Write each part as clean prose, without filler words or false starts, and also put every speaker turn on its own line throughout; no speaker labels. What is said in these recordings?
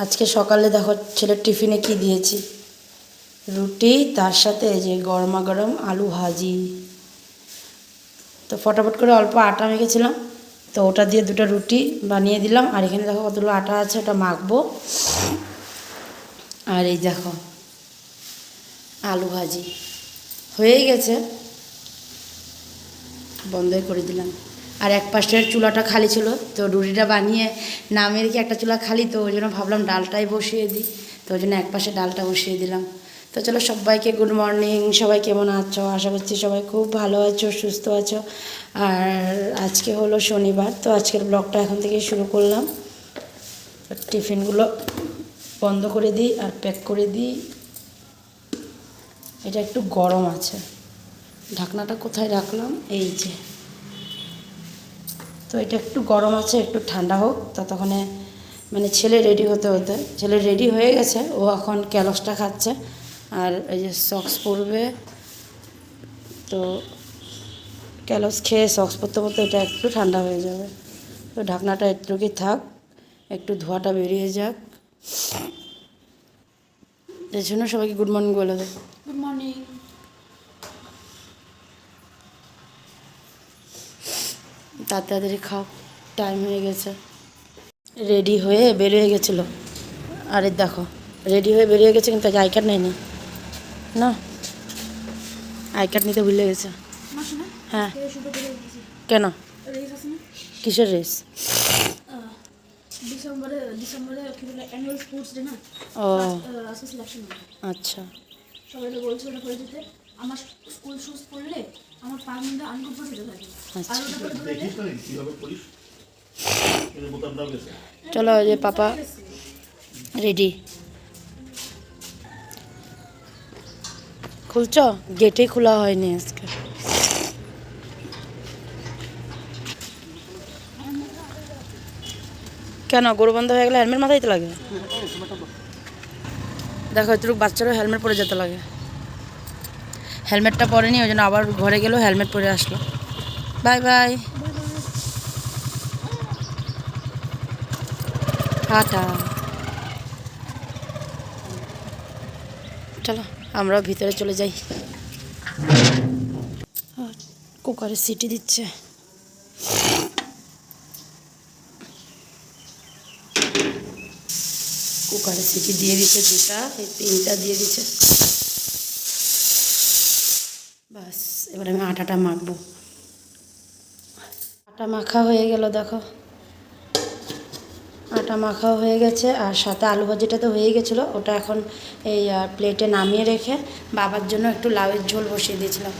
আজকে সকালে দেখো ছেলের টিফিনে কি দিয়েছি, রুটি তার সাথে এই যে গরমা গরম আলু ভাজি। তো ফটাফট করে অল্প আটা মেখেছিলাম, তো ওটা দিয়ে দুটো রুটি বানিয়ে দিলাম। আর এখানে দেখো কতগুলো আটা আছে, ওটা মাখবো। আর এই দেখো আলু ভাজি হয়েই গেছে, বন্ধই করে দিলাম। আর এক পাশের চুলাটা খালি ছিল, তো রুটিটা বানিয়ে নামিয়ে রেখে একটা চুলা খালি, তো ওই জন্য ভাবলাম ডালটাই বসিয়ে দিই, তো ওই জন্য এক পাশে ডালটা বসিয়ে দিলাম। তো চলো, সবাইকে গুড মর্নিং। সবাই কেমন আছো? আশা করছি সবাই খুব ভালো আছো, সুস্থ আছো। আর আজকে হলো শনিবার, তো আজকের ব্লগটা এখন থেকে শুরু করলাম। টিফিনগুলো বন্ধ করে দিই আর প্যাক করে দিই। এটা একটু গরম আছে, ঢাকনাটা কোথায় রাখলাম, এই যে। তো এটা একটু গরম আছে, একটু ঠান্ডা হোক ততক্ষণে। মানে ছেলে রেডি হতে হতে, ছেলে রেডি হয়ে গেছে, ও এখন ক্যালসটা খাচ্ছে। আর এই যে সক্স পরবে, তো ক্যালস খেয়ে সক্স পরতে পরতে এটা একটু ঠান্ডা হয়ে যাবে। তো ঢাকনাটা একটুকি থাক, একটু ধোঁয়াটা বেরিয়ে যাক। এর জন্য সবাইকে গুড মর্নিং বলে দেয়। Good morning. তাড়াতাড়ি খাও, টাইম হয়ে গেছে। রেডি হয়ে বেরিয়ে গেছিলো, আরে দেখো রেডি হয়ে বেরিয়ে গেছে, কিন্তু আই কার্ড নেয়নি না, আই কার্ড নিতে ভুলে গেছে। হ্যাঁ, কেন? কিসের রেস? ও আচ্ছা। আমার স্কুল শুজ পরলে আমার পা মধ্যে আনকমফোর্টেবল লাগে। আর ওটা পরে দেখিস না কিভাবে পরিস, এই বোতাম দাও গেছে। চলো, যে পাপা রেডি। খুলছ? গেটে খোলা হয়নি আজকে। কেন? গরু বন্ধ হয়ে গেলে হেলমেট মাথায় দিতে লাগে? দেখো এতটুকু বাচ্চারও হেলমেট পরে যেতে লাগে। হেলমেটটা পরেনি, ওই জন্য আবার ঘরে গেলেও হেলমেট পরে আসলো। Bye bye, tata. চলো আমরাও ভিতরে চলে যাই। কুকারে সিটি দিচ্ছে। কুকারে সিটি দিয়ে দিচ্ছে দুটা, এই তিনটা দিয়ে দিচ্ছে। বাস, এবার আমি আটাটা মাখবো। আটা মাখা হয়ে গেল, দেখো আটা মাখা হয়ে গেছে। আর সাথে আলু ভাজিটা তো হয়েই গেছিলো, ওটা এখন এই প্লেটে নামিয়ে রেখে বাবার জন্য একটু লাউয়ের ঝোল বসিয়ে দিয়েছিলাম।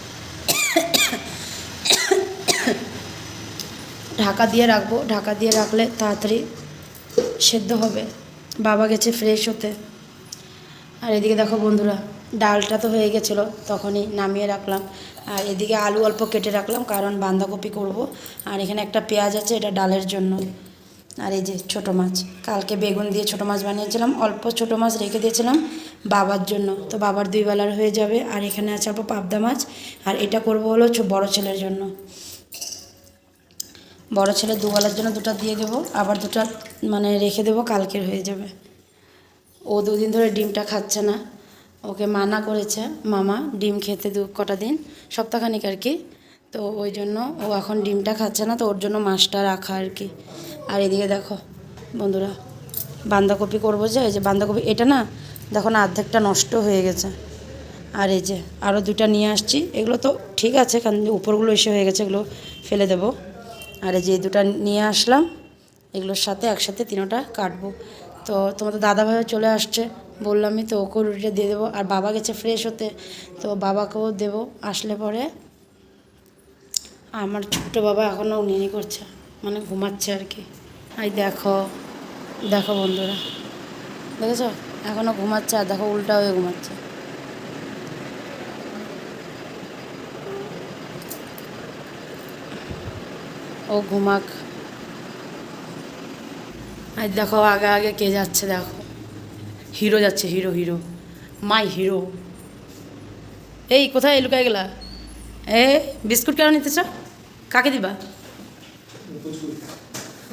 ঢাকা দিয়ে রাখবো, ঢাকা দিয়ে রাখলে তাড়াতাড়ি সেদ্ধ হবে। বাবা গেছে ফ্রেশ হতে। আর এদিকে দেখো বন্ধুরা, ডালটা তো হয়ে গেছিলো, তখনই নামিয়ে রাখলাম। আর এদিকে আলু অল্প কেটে রাখলাম, কারণ বাঁধাকপি করব। আর এখানে একটা পেঁয়াজ আছে, এটা ডালের জন্য। আর এই যে ছোটো মাছ, কালকে বেগুন দিয়ে ছোটো মাছ বানিয়েছিলাম, অল্প ছোটো মাছ রেখে দিয়েছিলাম বাবার জন্য, তো বাবার 2 বেলার হয়ে যাবে। আর এখানে আছে অল্প পাবদা মাছ। আর এটা করব হলো বড়ো ছেলের জন্য, বড় ছেলে 2 বেলার জন্য 2টা দিয়ে দেবো, আবার 2টা মানে রেখে দেবো, কালকের হয়ে যাবে। ও 2 দিন ধরে ডিমটা খাচ্ছে না, ওকে মানা করেছে মামা ডিম খেতে কটা দিন, সপ্তাহখানিক আর কি। তো ওই জন্য ও এখন ডিমটা খাচ্ছে না, তো ওর জন্য মাছটা রাখা আর কি। আর এদিকে দেখো বন্ধুরা, বাঁধাকপি করবো, যে এই যে বাঁধাকপি, এটা না দেখো না অর্ধেকটা নষ্ট হয়ে গেছে। আর এই যে আরও 2টা নিয়ে আসছি, এগুলো তো ঠিক আছে, কারণ উপরগুলো এসে হয়ে গেছে, এগুলো ফেলে দেবো। আর এই যে 2টা নিয়ে আসলাম, এগুলোর সাথে একসাথে 3টা কাটবো। তো তোমাদের দাদাভাইও চলে আসছে, বললামই তো, ওকেও রুটিটা দিয়ে দেবো। আর বাবা গেছে ফ্রেশ হতে, তো বাবাকেও দেবো আসলে পরে। আমার ছোট্টো বাবা এখনও উনি করছে, মানে ঘুমাচ্ছে আর কি। এই দেখো, দেখো বন্ধুরা, দেখেছো এখনও ঘুমাচ্ছে, আর দেখো উল্টা হয়ে ঘুমাচ্ছে। ও ঘুমাক। আর দেখো আগে আগে কে যাচ্ছে, দেখো হিরো যাচ্ছে, হিরো হিরো, মাই হিরো। এই কোথায় লুকায় গেলা? বিস্কুট কেন নিতেছ? কাকে দিবা?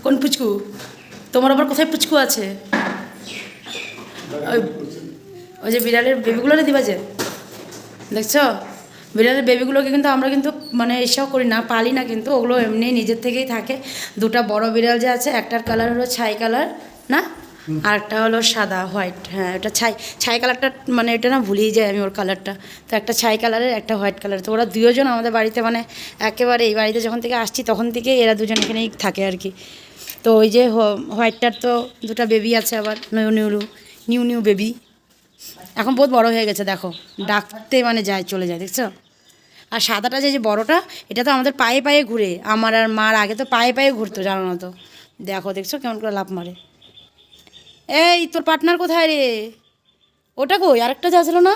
কোন পুচকু? তোমার আবার কোথায় পুচকু আছে? ওই ওই যে বিড়ালের বেবিগুলোরে দিবা যে, দেখছো বিড়ালের বেবিগুলোকে কিন্তু আমরা কিন্তু মানে এসব করি না, পালি না, কিন্তু ওগুলো এমনি নিজের থেকেই থাকে। দুটা বড় বিড়াল যে আছে, একটার কালার হলো ছাই কালার না, আর একটা হলো সাদা হোয়াইট। হ্যাঁ, এটা ছাই ছাই কালারটা, মানে এটা না ভুলেই যাই আমি ওর কালারটা। তো একটা ছাই কালারের, একটা হোয়াইট কালার। তো ওরা দুজন আমাদের বাড়িতে, মানে একেবারে এই বাড়িতে যখন থেকে আসছি তখন থেকে এরা দুজন এখানেই থাকে আর কি। তো ওই যে হোয়াইটটার তো দুটো বেবি আছে আবার, নিউ নিউ বেবি, এখন বহুত বড় হয়ে গেছে দেখো, ডাকতে মানে যায়, চলে যায়, দেখছো। আর সাদাটা যে যে বড়টা, এটা তো আমাদের পায়ে পায়ে ঘুরে, আমার আর মার আগে তো পায়ে পায়ে ঘুরতো, জানো না তো। দেখো দেখছো কেমন করে লাফ মারে। এই তোর পার্টনার কোথায় রে? ওটা কই, আরেকটা যাচ্ছিল না?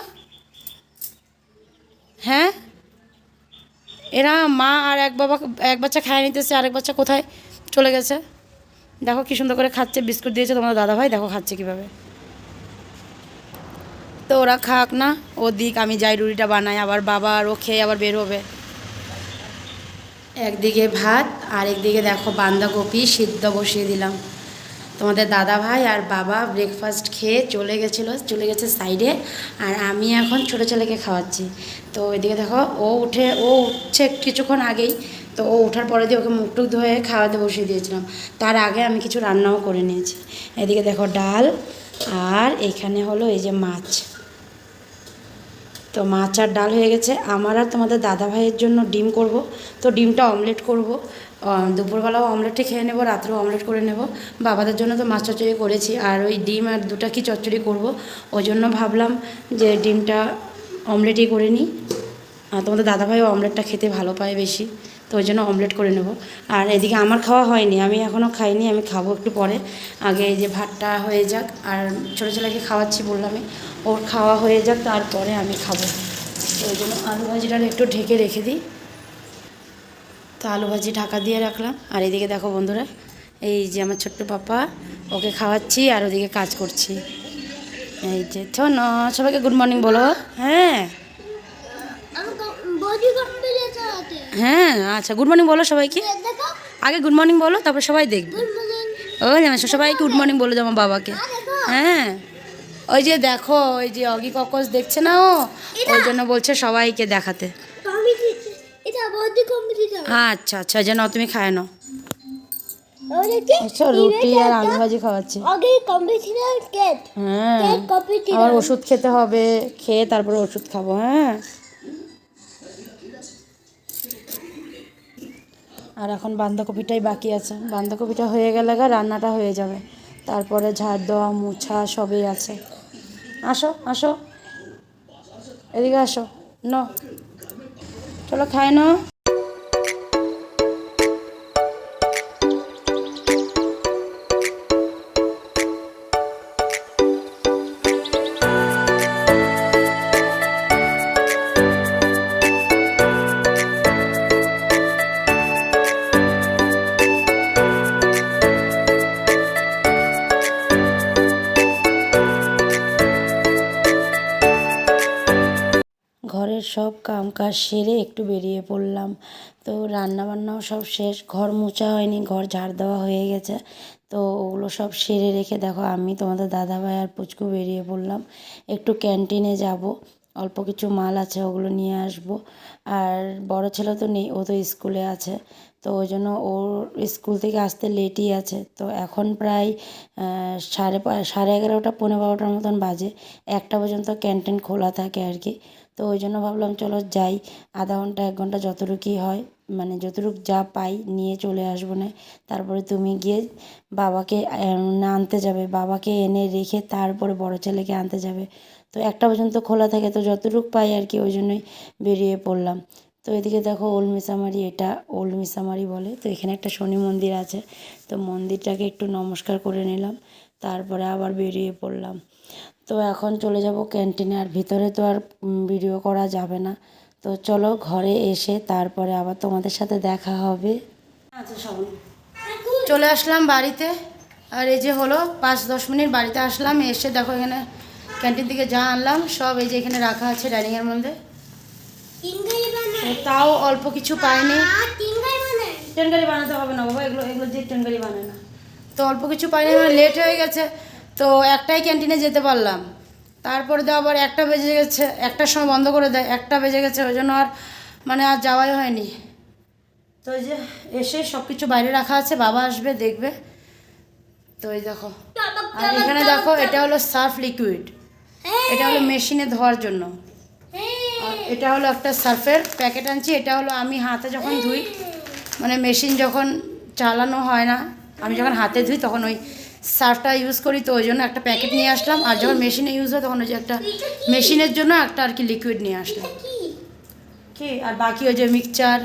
হ্যাঁ, এরা মা আর এক বাচ্চা খায় নিতেছে, আরেক বাচ্চা কোথায় চলে গেছে। দেখো কি সুন্দর করে খাচ্ছে, বিস্কুট দিয়েছে তোমাদের দাদাভাই, দেখো খাচ্ছে কীভাবে। তো ওরা খাক না, ও দিক, আমি যাই রুটিটা বানাই, আবার বাবা আর ও খেয়ে আবার বের হবে। একদিকে ভাত আর একদিকে দেখো বাঁধাকপি সিদ্ধ বসিয়ে দিলাম। তোমাদের দাদা ভাই আর বাবা ব্রেকফাস্ট খেয়ে চলে গেছে সাইডে, আর আমি এখন ছোটো ছেলেকে খাওয়াচ্ছি। তো এদিকে দেখো ও উঠছে কিছুক্ষণ আগেই। তো ও ওঠার পরে দিয়ে ওকে মুখ টুক ধুয়ে খাওয়াতে বসিয়ে দিয়েছিলাম। তার আগে আমি কিছু রান্নাও করে নিয়েছি। এদিকে দেখো ডাল, আর এখানে হলো এই যে মাছ। তো মাছ আর ডাল হয়ে গেছে। আমার আর তোমাদের দাদা ভাইয়ের জন্য ডিম করব। তো ডিমটা অমলেট করব, দুপুরবেলাও অমলেটে খেয়ে নেব, রাত্রেও অমলেট করে নেব। বাবাদের জন্য তো মাছ চচ্চড়ি করেছি, আর ওই ডিম আর দুটা কি চচ্চড়ি করব, ওই জন্য ভাবলাম যে ডিমটা অমলেটই করে নিই। আর তোমাদের দাদাভাইও অমলেটটা খেতে ভালো পায় বেশি, তো ওই জন্য অমলেট করে নেব। আর এদিকে আমার খাওয়া হয়নি, আমি এখনও খাইনি, আমি খাবো একটু পরে। আগে এই যে ভাতটা হয়ে যাক, আর ছোটো ছেলেকে খাওয়াচ্ছি বললামই, ওর খাওয়া হয়ে যাক, তারপরে আমি খাবো। তো ওই জন্য আলু ভাজিটা একটু ঢেকে রেখে দিই। তো আলু ভাজি ঢাকা দিয়ে রাখলাম। আর এদিকে দেখো বন্ধুরা, এই যে আমার ছোট্ট পাপা, ওকে খাওয়াচ্ছি আর ওদিকে কাজ করছি। এই যে শোনো, সবাইকে গুড মর্নিং বলো। হ্যাঁ হ্যাঁ, আচ্ছা গুড মর্নিং বলো সবাইকে। আগে গুড মর্নিং বলো, তারপর সবাই দেখবে। ওই জানো, সবাইকে গুড মর্নিং বলে দেবো বাবাকে। হ্যাঁ, ওই যে দেখো, ওই যে অগি ককস দেখছে না, ওই জন্য বলছে সবাইকে দেখাতে। আচ্ছা আচ্ছা, যেন তুমি খায় নাও। আচ্ছা, রুটি আর আলু ভাজি খাওয়াচ্ছি। হ্যাঁ, আবার ওষুধ খেতে হবে, খেয়ে তারপরে ওষুধ খাবো। হ্যাঁ, আর এখন বাঁধাকপিটাই বাকি আছে, বাঁধাকপিটা হয়ে গেলে রান্নাটা হয়ে যাবে। তারপরে ঝাড় দেওয়া মোছা সবই আছে। আসো আসো, এদিকে আসো, ন চলো খাই নাও। ঘরের সব কাম কাজ সেরে একটু বেরিয়ে পড়লাম। তো রান্নাবান্নাও সব শেষ, ঘর মোছা হয়নি, ঘর ঝাড় দেওয়া হয়ে গেছে। তো ওগুলো সব সেরে রেখে দেখো আমি তোমাদের দাদাভাই আর পুচকু বেরিয়ে পড়লাম। একটু ক্যান্টিনে যাব, অল্প কিছু মাল আছে ওগুলো নিয়ে আসব। আর বড় ছেলে তো নেই, ও তো স্কুলে আছে। তো ওই জন্য ওর স্কুল থেকে আসতে লেটই আছে। তো এখন প্রায় 11:30 পৌনে 12টার মতন বাজে। 1টা পর্যন্ত ক্যান্টিন খোলা থাকে আর কি। তো ওই জন্য ভাবলাম চলো যাই, আধা ঘন্টা 1 ঘন্টা যতটুকুই হয়, মানে যতটুকু যা পাই নিয়ে চলে আসবো না। তারপরে তুমি গিয়ে বাবাকে আনতে যাবে, বাবাকে এনে রেখে তারপরে বড় ছেলেকে আনতে যাবে। তো 1টা পর্যন্ত খোলা থাকে, তো যতটুকু পাই আর কি, ওই জন্যই বেরিয়ে পড়লাম। তো এদিকে দেখো ওল্ড মিসামারি, এটা ওল্ড মিসামারি বলে। তো এখানে একটা শনি মন্দির আছে, তো মন্দিরটাকে একটু নমস্কার করে নিলাম, তারপরে আবার বেরিয়ে পড়লাম। তো এখন চলে যাব ক্যান্টিনে, আর ভিতরে তো আর ভিডিও করা যাবে না। তো চলো ঘরে এসে তারপরে আবার তোমাদের সাথে দেখা হবে। আচ্ছা শ্রাবণ, চলে আসলাম বাড়িতে। আর এই যে হলো 5-10 মিনিট বাড়িতে আসলাম, এসে দেখো এখানে ক্যান্টিন থেকে যা আনলাম সব এই যে এখানে রাখা আছে ডাইনিংয়ের মধ্যে। তাও অল্প কিছু পাইনি। টেনগারি বানাতে হবে না বাবা, এগুলো এগুলো দিয়ে টেনগারি বানায় না। তো অল্প কিছু পাইনি, মানে লেট হয়ে গেছে। তো একটাই ক্যান্টিনে যেতে পারলাম, তারপরে তো আবার 1টা বেজে গেছে, 1টার সময় বন্ধ করে দেয়, 1টা বেজে গেছে, ওই জন্য আর মানে আর যাওয়াই হয়নি। তো এই যে এসে সব কিছু বাইরে রাখা আছে, বাবা আসবে দেখবে। তো এই দেখো, আর এখানে দেখো এটা হলো সার্ফ লিকুইড, এটা হলো মেশিনে ধোয়ার জন্য। আর এটা হলো একটা সার্ফের প্যাকেট আনছি, এটা হলো আমি হাতে যখন ধুই, মানে মেশিন যখন চালানো হয় না, আমি যখন হাতে ধুই তখন ওই সার্ফটা ইউজ করি, তো ওই জন্য একটা প্যাকেট নিয়ে আসলাম। আর যখন মেশিনে ইউজ হয় তখন ওই যে একটা মেশিনের জন্য একটা আর কি লিকুইড নিয়ে আসলাম। কি আর বাকি ওই যে মিক্সচার,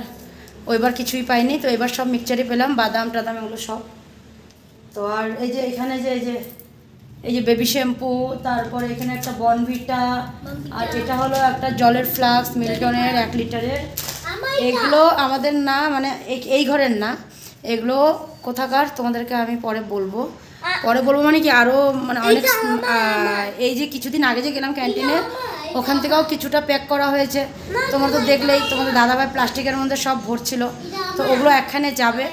ওইবার কিছুই পাইনি, তো এবার সব মিক্সচারই পেলাম, বাদাম টাদাম এগুলো সব। তো আর এই যে এখানে যে এই যে বেবি শ্যাম্পু, তারপরে এখানে একটা বনভিটা, আর এটা হলো একটা জলের ফ্লাক্স মিল্টনের 1 লিটারের। এগুলো আমাদের না, মানে এই ঘরের না, এগুলো কোথাকার তোমাদেরকে আমি পরে বলবো। মানে কি আরও মানে অনেক, এই যে কিছুদিন আগে যে গেলাম ক্যান্টিনে, ওখান থেকেও কিছুটা প্যাক করা হয়েছে। তোমরা তো দেখলেই, তোমাদের দাদাভাই প্লাস্টিকের মধ্যে সব ভরছিল, তো ওগুলো একখানে যাবে।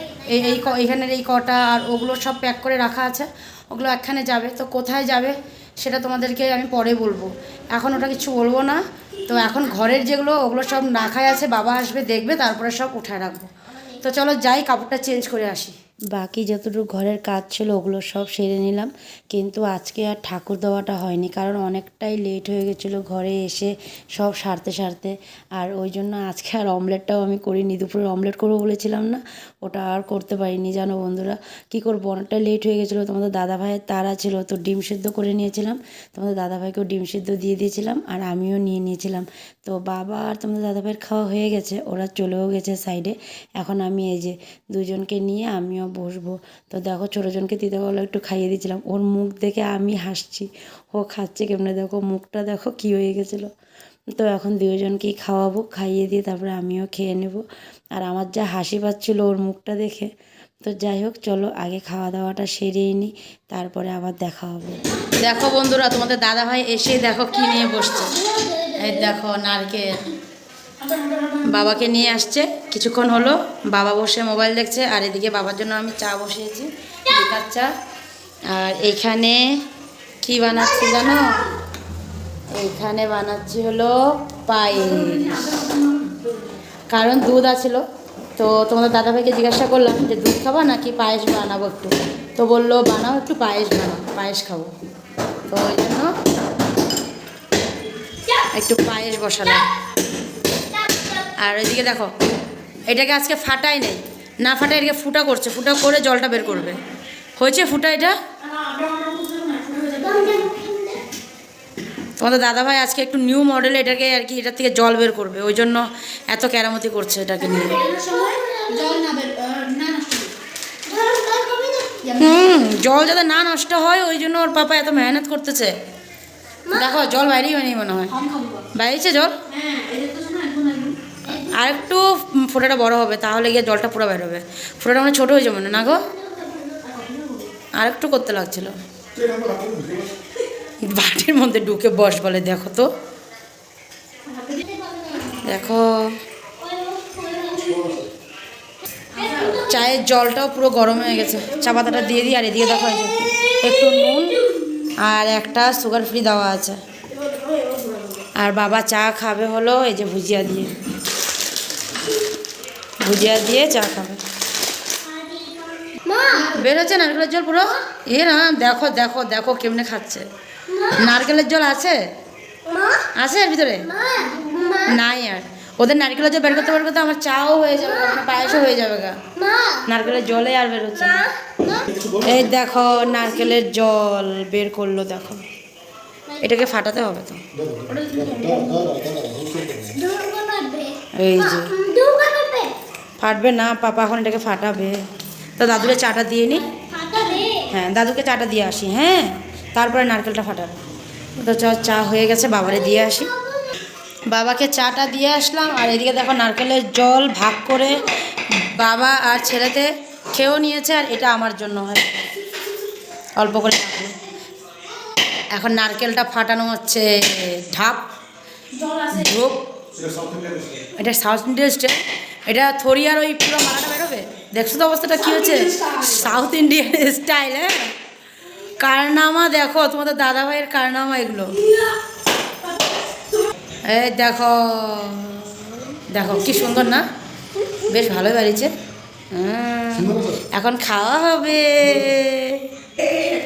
এইখানের এই কটা আর ওগুলো সব প্যাক করে রাখা আছে, ওগুলো একখানে যাবে। তো কোথায় যাবে সেটা তোমাদেরকে আমি পরে বলবো, এখন ওটা কিছু বলবো না। তো এখন ঘরের যেগুলো, ওগুলো সব রাখাই আছে, বাবা আসবে দেখবে, তারপরে সব উঠায় রাখবো। তো চলো যাই, কাপড়টা চেঞ্জ করে আসি। বাকি যতটুকু ঘরের কাজ ছিল ওগুলো সব সেরে নিলাম, কিন্তু আজকে আর ঠাকুর দেওয়াটা হয়নি, কারণ অনেকটাই লেট হয়ে গেছিলো ঘরে এসে সব সারতে। আর ওই জন্য আজকে আর অমলেটটাও আমি করিনি, দুপুরের অমলেট করবো বলেছিলাম না, ওটা আর করতে পারিনি। জানো বন্ধুরা কী করবো, অনেকটা লেট হয়ে গেছিলো, তোমাদের দাদাভাইয়ের তাড়া ছিল, তো ডিম সিদ্ধ করে নিয়েছিলাম, তোমাদের দাদাভাইকেও ডিম সিদ্ধ দিয়ে দিয়েছিলাম, আর আমিও নিয়ে নিয়েছিলাম। তো বাবা আর তোমাদের দাদাভাইয়ের খাওয়া হয়ে গেছে, ওরা চলেও গেছে সাইডে। এখন আমি এই যে দুজনকে নিয়ে আমিও বসবো। তো দেখো ছোটোজনকে তিতাকলা একটু খাইয়ে দিয়েছিলাম, ওর মুখ দেখে আমি হাসছি, ও খাচ্ছে কেমনে, দেখো মুখটা দেখো কী হয়ে গেছিলো। তো এখন দুজনকেই খাওয়াবো, খাইয়ে দিয়ে তারপরে আমিও খেয়ে নেব। আর আমার যা হাসি পাচ্ছিলো ওর মুখটা দেখে। তো যাই হোক, চলো আগে খাওয়া দাওয়াটা সেরেই নিই, তারপরে আবার দেখা হবে। দেখো বন্ধুরা, তোমাদের দাদাভাই এসে দেখো কি নিয়ে বসছে। এই দেখো নারকেল, বাবাকে নিয়ে আসছে, কিছুক্ষণ হলো বাবা বসে মোবাইল দেখছে, আর এদিকে বাবার জন্য আমি চা বসিয়েছি, লিকার চা। আর এইখানে কি বানাচ্ছি জানো, এইখানে বানাচ্ছি হলো পায়েস, কারণ দুধ আছিল। তো তোমাদের দাদাভাইকে জিজ্ঞাসা করলাম যে দুধ খাবা নাকি পায়েস বানাবো একটু, তো বললো বানাও একটু, পায়েস বানাও, পায়েস খাবো। তো ওই জন্য একটু পায়েস বসালাম। আর ওইদিকে দেখো, এটাকে আজকে ফাটাই নেই, না ফাটাই এটাকে ফুটা করছে, ফুটা করে জলটা বের করবে। হয়েছে ফুটা এটা? তোমাদের দাদাভাই আজকে একটু নিউ মডেল এটাকে আর কি, এটার থেকে জল বের করবে, ওই জন্য এত কেরামতি করছে এটাকে নিয়ে। জল যাতে না নষ্ট হয় ওই জন্য ওর পাপা এত মেহনত করতেছে। দেখো জল বাইরেই হয়নি মনে হয়, বাইরেছে জল। আর একটু ফোঁটাটা বড় হবে, তাহলে গিয়ে জলটা পুরো বের হবে। ফোঁটাটা মানে ছোটো হয়েছে মনে না গো, আর একটু করতে লাগছিল। বাটির মধ্যে ঢুকে বস বলে, দেখো তো, দেখো চায়ের জলটাও পুরো গরম হয়ে গেছে, চা পাতাটা দিয়ে দিই। আর এদিকে দেখো একটু নুন আর একটা সুগার ফ্রি দেওয়া আছে। আর বাবা চা খাবে হলো এই যে ভুজিয়া দিয়ে চা খাবে। বের হচ্ছে নারকেলের জল পুরো, এ না দেখো দেখো দেখো কেমনে খাচ্ছে। নারকেলের জল আছে এর ভিতরে নাই, আর ওদের নারকেলের জল বের করতে আমার চাও হয়ে যাবে, আমার পায়েসও হয়ে যাবে গা, নারকেলের জলে আর বের হচ্ছে না। এই দেখো নারকেলের জল বের করলো, দেখো এটাকে ফাটাতে হবে তো, এই যে ফাটবে না, পাপা এখন এটাকে ফাটাবে। তো দাদুকে চাটা দিয়ে নি, হ্যাঁ দাদুকে চাটা দিয়ে আসি, হ্যাঁ তারপরে নারকেলটা ফাটাবে। তো চা হয়ে গেছে, বাবারে দিয়ে আসি। বাবাকে চাটা দিয়ে আসলাম, আর এদিকে দেখো নারকেলের জল ভাগ করে বাবা আর ছেলেতে খেয়েও নিয়েছে, আর এটা আমার জন্য হয় অল্প করে রাখলো। এখন নারকেলটা ফাটানো হচ্ছে, ঢাপ ঢোপ, এটা সাউথ ইন্ডিয়ান স্টাইল, এটা থরিয়ার ওই পুরো মালাটা বেরোবে। দেখছো তো অবস্থাটা কী হচ্ছে, সাউথ ইন্ডিয়ান স্টাইল। হ্যাঁ কারনামা দেখো, তোমাদের দাদা ভাইয়ের কারনামা এগুলো। এই দেখো দেখো কি সুন্দর না, বেশ ভালোই বাড়িছে। এখন খাওয়া হবে।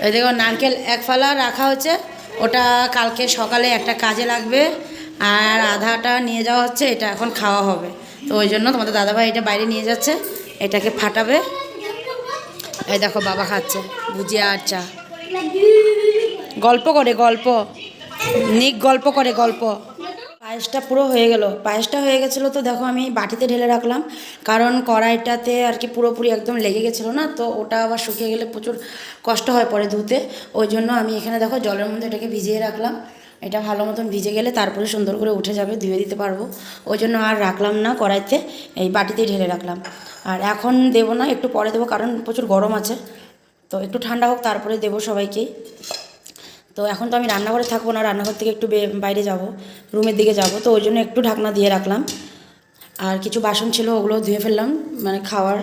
এই দেখো নারকেল এক ফালা রাখা হচ্ছে, ওটা কালকে সকালে একটা কাজে লাগবে, আর আধাটা নিয়ে যাওয়া হচ্ছে, এটা এখন খাওয়া হবে। তো ওই জন্য তোমাদের দাদাভাই এটা বাইরে নিয়ে যাচ্ছে, এটাকে ফাটাবে। এই দেখো বাবা খাচ্ছে ভুজিয়া আর চা, গল্প করে গল্প, নিক গল্প করে গল্প। পায়েসটা পুরো হয়ে গেল, পায়েসটা হয়ে গেছিলো তো দেখো আমি বাটিতে ঢেলে রাখলাম, কারণ কড়াইটাতে আর কি পুরোপুরি একদম লেগে গেছিলো না, তো ওটা আবার শুকিয়ে গেলে প্রচুর কষ্ট হয় পরে ধুতে। ওই জন্য আমি এখানে দেখো জলের মধ্যে এটাকে ভিজিয়ে রাখলাম, এটা ভালো মতন ভিজে গেলে তারপরে সুন্দর করে উঠে যাবে, ধুয়ে দিতে পারবো। ওই জন্য আর রাখলাম না কড়াইতে, এই বাটিতেই ঢেলে রাখলাম। আর এখন দেবো না, একটু পরে দেবো, কারণ প্রচুর গরম আছে, তো একটু ঠান্ডা হোক তারপরে দেবো সবাইকেই। তো এখন তো আমি রান্নাঘরে থাকবো না, রান্নাঘর থেকে একটু বাইরে যাব, রুমের দিকে যাব, তো ওই জন্য একটু ঢাকনা দিয়ে রাখলাম। আর কিছু বাসন ছিল ওগুলো ধুয়ে ফেললাম, মানে খাওয়ার।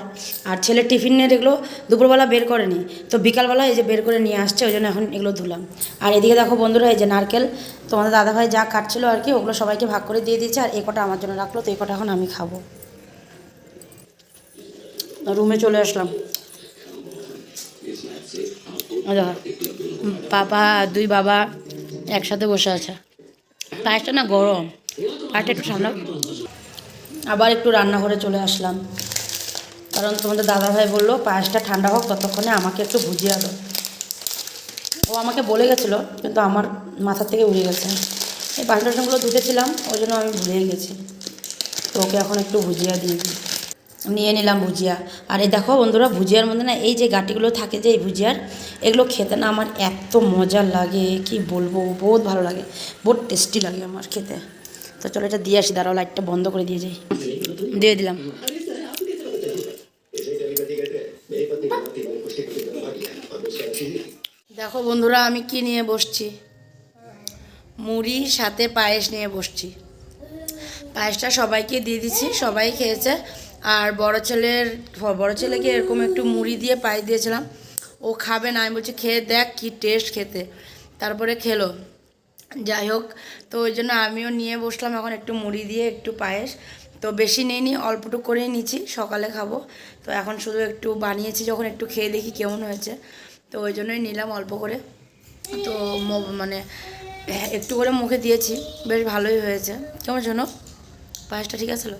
আর ছেলের টিফিনের এগুলো দুপুরবেলা বের করেনি, তো বিকালবেলা এই যে বের করে নিয়ে আসছে, ওই জন্য এখন এগুলো ধুলাম। আর এদিকে দেখো বন্ধুরা, এই যে নারকেল তোমাদের দাদাভাই যা কাটছিল আর কি, ওগুলো সবাইকে ভাগ করে দিয়ে দিয়েছে, আর এই কটা আমার জন্য রাখলো, তো এই কটা এখন আমি খাবো। রুমে চলে আসলাম, বাবা দুই বাবা একসাথে বসে আছে। পায়েসটা না গরম, পায়েসটা একটু ঠান্ডা। আবার একটু রান্নাঘরে চলে আসলাম, কারণ তোমাদের দাদাভাই বললো পায়েসটা ঠান্ডা হোক, ততক্ষণে আমাকে একটু ভুজিয়ে দাও। ও আমাকে বলে গেছিলো, কিন্তু আমার মাথা থেকে উড়ে গেছে। এই বাসনগুলো ধুতেছিলাম, ওই জন্য আমি ভুলেই গেছি। তো ওকে এখন একটু ভুজিয়া দিয়ে দিই, নিয়ে নিলাম ভুজিয়া। আর এই দেখো বন্ধুরা, ভুজিয়ার মধ্যে না এই যে গাঁটিগুলো থাকে যে এই ভুজিয়ার, এগুলো খেতে না আমার এত মজা লাগে, কি বলবো, বহুত ভালো লাগে, বহুত টেস্টি লাগে আমার খেতে। তো চলো এটা দিয়ে আসি, দাঁড়াও লাইটটা বন্ধ করে দিয়ে যাই, দিয়ে দিলাম। দেখো বন্ধুরা আমি কি নিয়ে বসছি, মুড়ি সাথে পায়েস নিয়ে বসছি। পায়েসটা সবাইকে দিয়ে দিচ্ছি, সবাই খেয়েছে। আর বড় ছেলেকে এরকম একটু মুড়ি দিয়ে পায়েস দিয়েছিলাম, ও খাবে না, আমি বলছি খেয়ে দেখ কি টেস্ট খেতে, তারপরে খেলো। যাই হোক, তো ওই জন্য আমিও নিয়ে বসলাম এখন একটু মুড়ি দিয়ে একটু পায়েস। তো বেশি নিইনি, অল্পটুকু করেই নিচ্ছি, সকালে খাবো। তো এখন শুধু একটু বানিয়েছি, যখন একটু খেয়ে দেখি কেমন হয়েছে, তো ওই জন্যই নিলাম অল্প করে। তো মানে একটু করে মুখে দিয়েছি, বেশ ভালোই হয়েছে। কেমন শোনো, পায়েসটা ঠিক আছিল?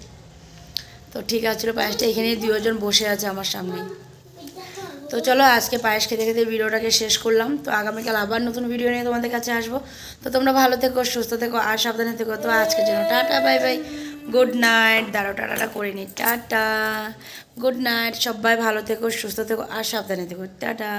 তো ঠিক আছে, পায়েসটা এখানেই দুজন বসে আছে আমার সামনেই। তো চলো আজকে পায়েস খেতে খেতে ভিডিওটাকে শেষ করলাম। তো আগামীকাল আবার নতুন ভিডিও নিয়ে তোমাদের কাছে আসবো। তো তোমরা ভালো থেকো, সুস্থ থেকো আর সাবধানে থেকো। তো আজকের জন্য tata bye bye, good night. দাঁড়াও টাটাটা করে নিই, টাটা, গুড নাইট। সবাই ভালো থেকো, সুস্থ থেকো আর সাবধানে থেকো, টাটা।